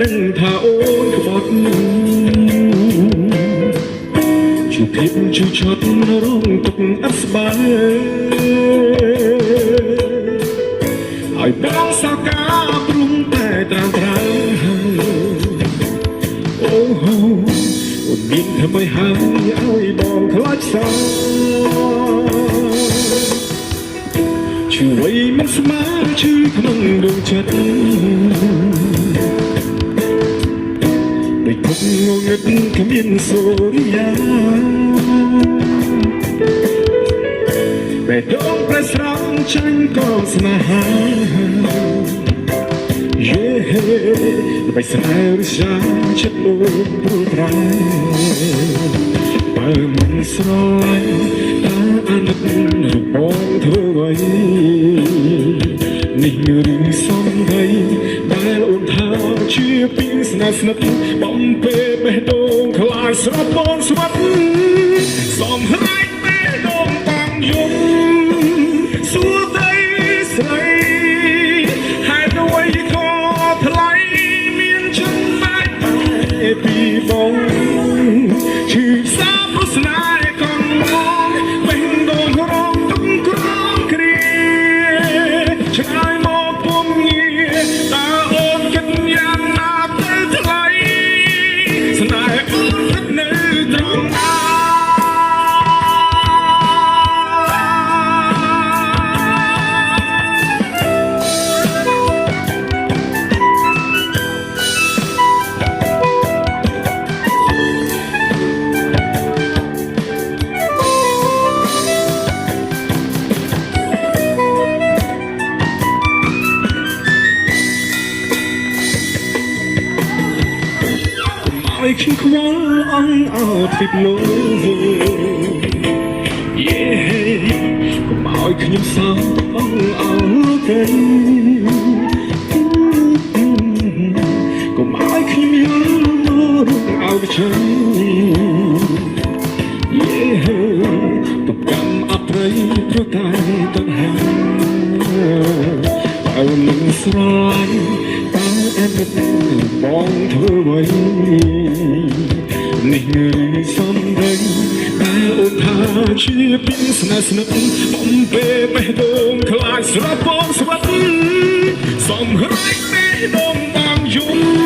ដឹងថាអូនក្បត់ជួបភាពជួយឆត់រងទុកអត់ស្បាយហើយបងសោកាព្រមតែត្រាំត្រាអូហូអូនមានធ្វើឲ្យហើយបងខ្លាចសោជួយមិនស្មើជួយក្នុងដួងចិត្តដូចពុកងងឹតគ្មានសូរិយាបែរដងប្រស្រងចាញ់កងស្នេហាយេបែរស្នេហ៍រសាចិត្តអូនព្រោះប្រែបើមិនស្រឡាញ់តាអាណិតរបស់ធ្វើអ្វីនេះរឿងសំដីដែលអូនថាជាពីស្នេហ៍ស្និទ្ធបំពេបេះដូងខ្លាចស្រពងស្វិតសំហាច់បេះដូងតាំងយំសួរដីស្រីហេតុអ្វីក៏ថ្លៃមានចំបាច់តែពីបងឈឺសាព្រោះស្នេហ៍កូនមកបេះដូងរងទុំក្រងគ្រាឆ្ងាយមកពុំងារតើអូនគិតយ៉ាងណាទៅថ្លៃស្នេហ៍អូនស្ថិតនៅត្រង់ណាឲ្យខ្ញុំខ្វល់អន់អត់ពីលោកយេកុំឲ្យខ្ញុំសោកអន់អត់ទេកុំឲ្យខ្ញុំយល់រងឲ្យฉันយេទុកកម្មអប្រ័យព្រោះតែតណ្ហាបើមិនស្រឡាញ់តើអែមបងធ្វើអ្វីនេះរឿងសំដីតែអូនថាជាពីស្នេហ៍ស្និទ្ធបំពេបេះដូងខ្លាចស្រពងស្វិតសំហាច់បេះដូងតាមយំ